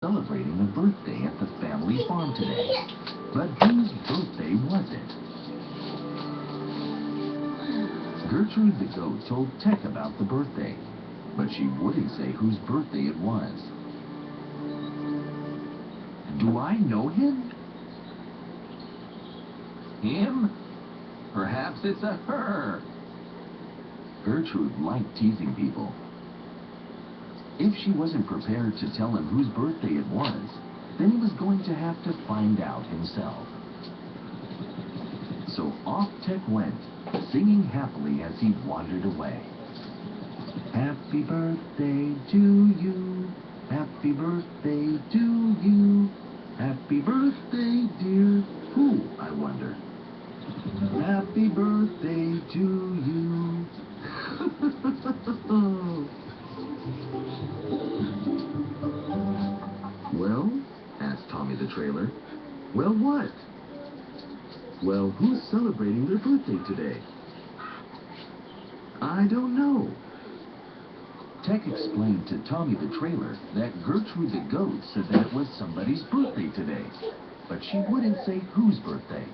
celebrating a birthday at the family farm today. But whose birthday was it? Gertrude the goat told Tec about the birthday, but she wouldn't say whose birthday it was. Do I know him? Him? Perhaps it's a her. Gertrude liked teasing people. If she wasn't prepared to tell him whose birthday it was, then he was going to have to find out himself. So off Tec went, singing happily as he wandered away. Happy birthday to you. Happy birthday to you. Happy birthday, dear. Who, I wonder? Happy birthday to you. Well, asked Tommy the trailer. Well, what? Well, who's celebrating their birthday today? I don't know. Tec explained to Tommy the trailer that Gertrude the goat said that it was somebody's birthday today, but she wouldn't say whose birthday.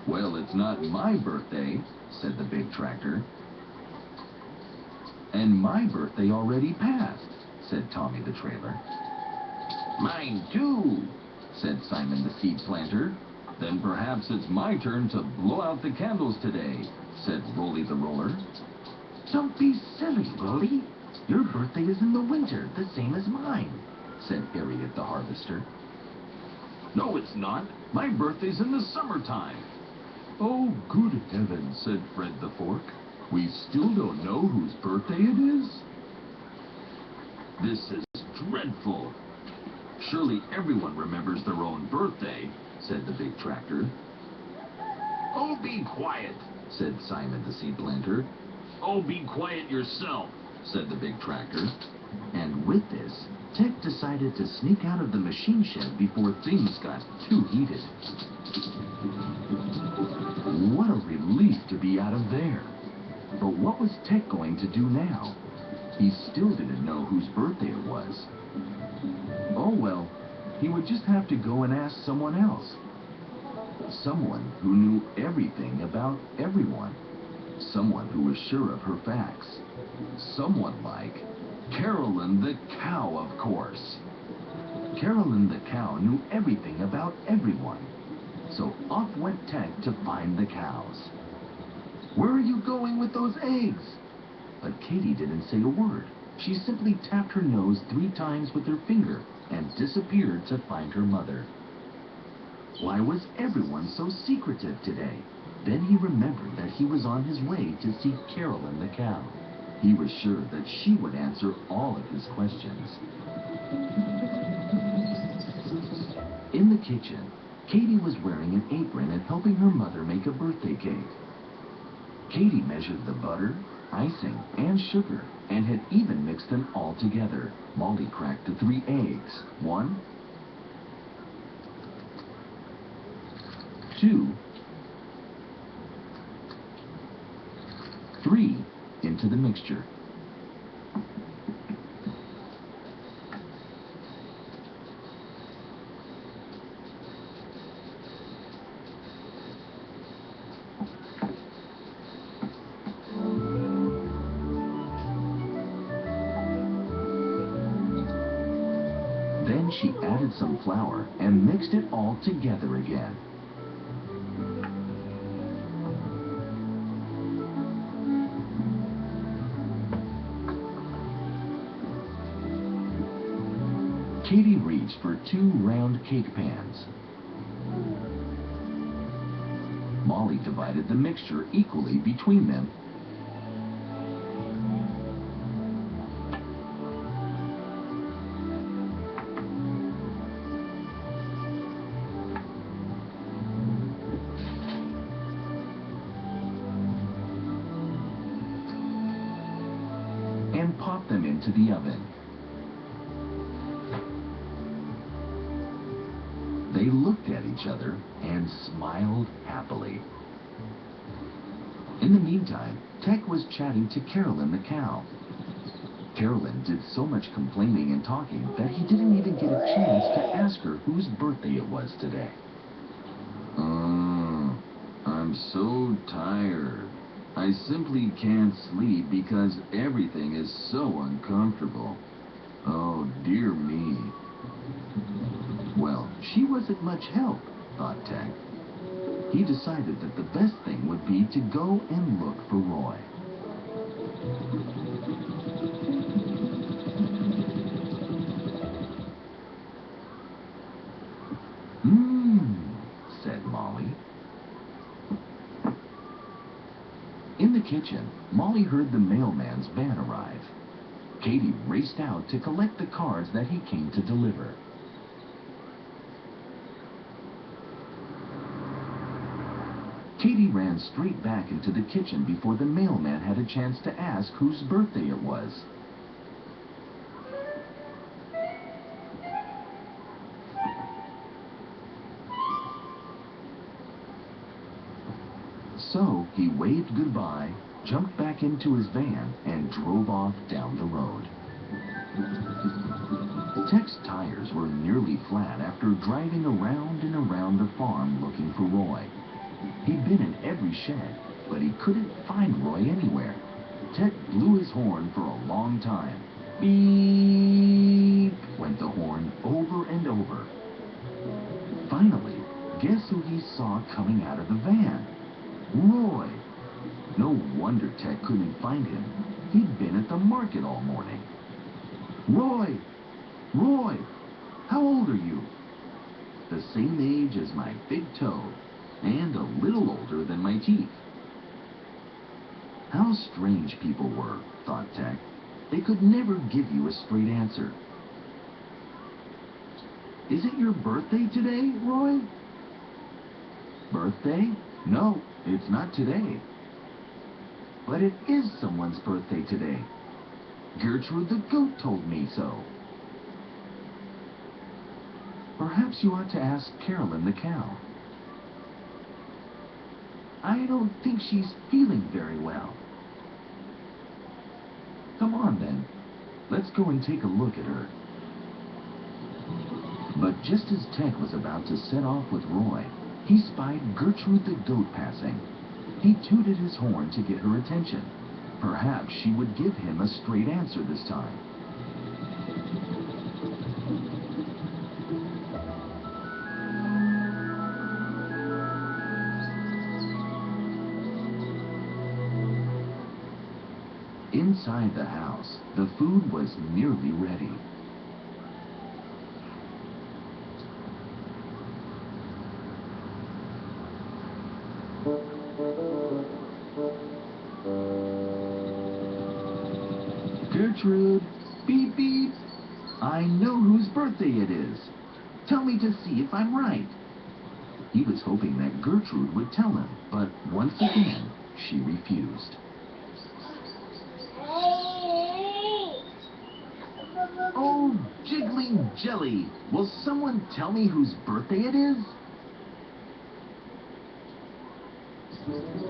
Well, it's not my birthday, said the big tractor. And my birthday already passed, said Tommy the trailer. Mine too, said Simon the seed planter. Then perhaps it's my turn to blow out the candles today, said Rolly the roller. Don't be silly, Rolly. Your birthday is in the winter, the same as mine, said Harriet the harvester. No, it's not. My birthday's in the summertime. Oh, good heavens, said Fred the fork. We still don't know whose birthday it is? This is dreadful. Surely everyone remembers their own birthday, said the big tractor. Oh, be quiet, said Simon the seed planter. Oh, be quiet yourself, said the big tractor. And with this, Tec decided to sneak out of the machine shed before things got too heated. What a relief to be out of there. But what was Tec going to do now? He still didn't know whose birthday it was. Oh well, he would just have to go and ask someone else. Someone who knew everything about everyone. Someone who was sure of her facts. Someone like Carolyn the cow, of course. Carolyn the cow knew everything about everyone. So off went Tec to find the cows. Where are you going with those eggs? But Katie didn't say a word. She simply tapped her nose 3 times with her finger and disappeared to find her mother. Why was everyone so secretive today? Then he remembered that he was on his way to see Carolyn the cow. He was sure that she would answer all of his questions. In the kitchen, Katie was wearing an apron and helping her mother make a birthday cake. Katie measured the butter, icing, and sugar, and had even mixed them all together. Molly cracked the 3 eggs. 1, 2, 3 into the mixture. Then she added some flour and mixed it all together again. Katie reached for 2 round cake pans. Molly divided the mixture equally between them. And popped them into the oven. They looked at each other and smiled happily. In the meantime, Tec was chatting to Carolyn the cow. Carolyn did so much complaining and talking that he didn't even get a chance to ask her whose birthday it was today. I'm so tired. I simply can't sleep because everything is so uncomfortable. Oh, dear me. Well, she wasn't much help, thought Tec. He decided that the best thing would be to go and look for Roy. Said Molly. In the kitchen, Molly heard the mailman's van arrive. Katie raced out to collect the cards that he came to deliver. Katie ran straight back into the kitchen before the mailman had a chance to ask whose birthday it was. So he waved goodbye, jumped back into his van, and drove off down the road. Tec's tires were nearly flat after driving around and around the farm looking for Roy. He'd been in every shed, but he couldn't find Roy anywhere. Tec blew his horn for a long time. Beep! Went the horn over and over. Finally, guess who he saw coming out of the van? Roy! No wonder Tec couldn't find him. He'd been at the market all morning. Roy! Roy! How old are you? The same age as my big toe, and a little older than my teeth. How strange people were, thought Tec. They could never give you a straight answer. Is it your birthday today, Roy? Birthday? No, it's not today. But it is someone's birthday today. Gertrude the goat told me so. Perhaps you ought to ask Carolyn the cow. I don't think she's feeling very well. Come on then. Let's go and take a look at her. But just as Tec was about to set off with Roy, he spied Gertrude the goat passing. He tooted his horn to get her attention. Perhaps she would give him a straight answer this time. Inside the house, the food was nearly ready. Gertrude, beep beep. I know whose birthday it is. Tell me to see if I'm right. He was hoping that Gertrude would tell him, but once again, she refused. Oh, jiggling jelly! Will someone tell me whose birthday it is?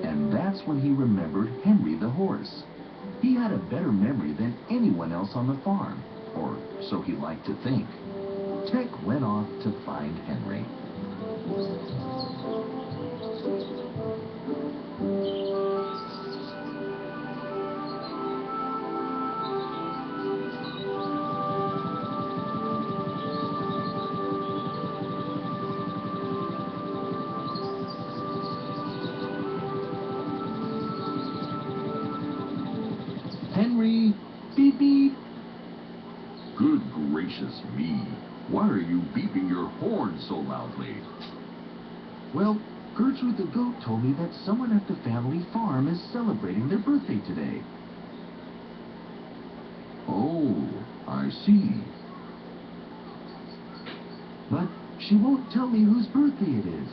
And that's when he remembered Henry the horse. He had a better memory than anyone else on the farm, or so he liked to think. Tec went off to find Henry. Henry, beep beep. Good gracious me. Why are you beeping your horn so loudly? Well, Gertrude the goat told me that someone at the family farm is celebrating their birthday today. Oh, I see. But she won't tell me whose birthday it is.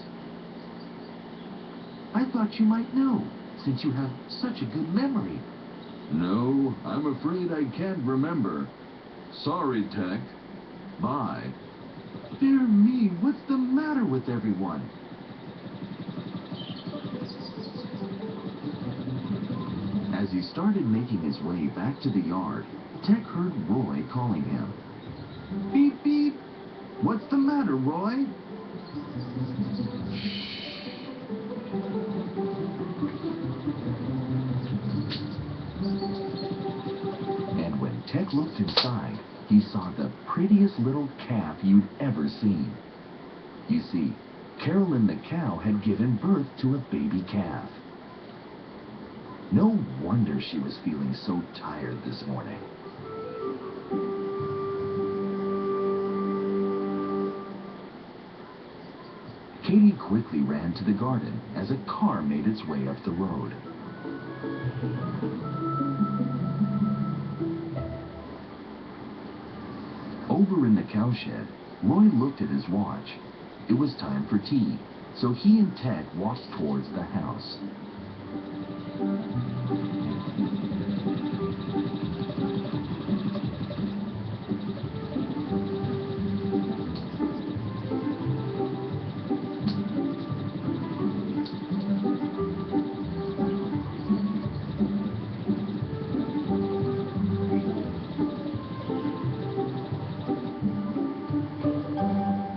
I thought you might know, since you have such a good memory. No, I'm afraid I can't remember. Sorry, Tec. Bye. Dear me, what's the matter with everyone? As he started making his way back to the yard, Tec heard Roy calling him. Beep, beep. What's the matter, Roy? And when Tec looked inside, he saw the prettiest little calf you'd ever seen. You see, Carolyn the cow had given birth to a baby calf. No wonder she was feeling so tired this morning. Katie quickly ran to the garden as a car made its way up the road. Over in the cowshed, Roy looked at his watch. It was time for tea, so he and Tec walked towards the house.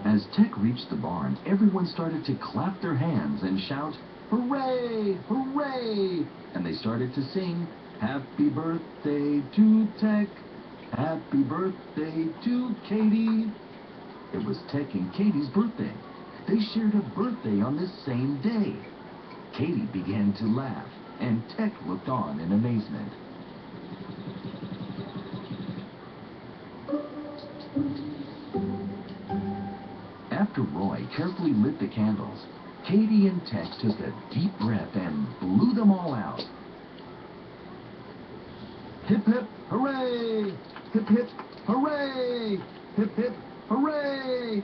As Tec reached the barn, everyone started to clap their hands and shout, "Hooray! Hooray!" And they started to sing, "Happy birthday to Tec! Happy birthday to Katie!" It was Tec and Katie's birthday. They shared a birthday on this same day. Katie began to laugh, and Tec looked on in amazement. After Roy carefully lit the candles, Katie and Tec took a deep breath and blew them all out. Hip hip hooray! Hip hip hooray! Hip hip hooray!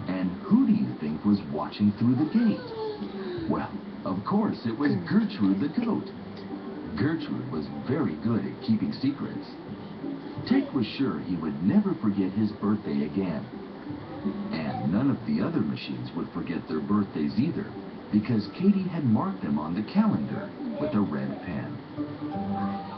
And who do you think was watching through the gate? Well, of course, it was Gertrude the goat. Gertrude was very good at keeping secrets. Tec was sure he would never forget his birthday again. And none of the other machines would forget their birthdays either, because Katie had marked them on the calendar with a red pen.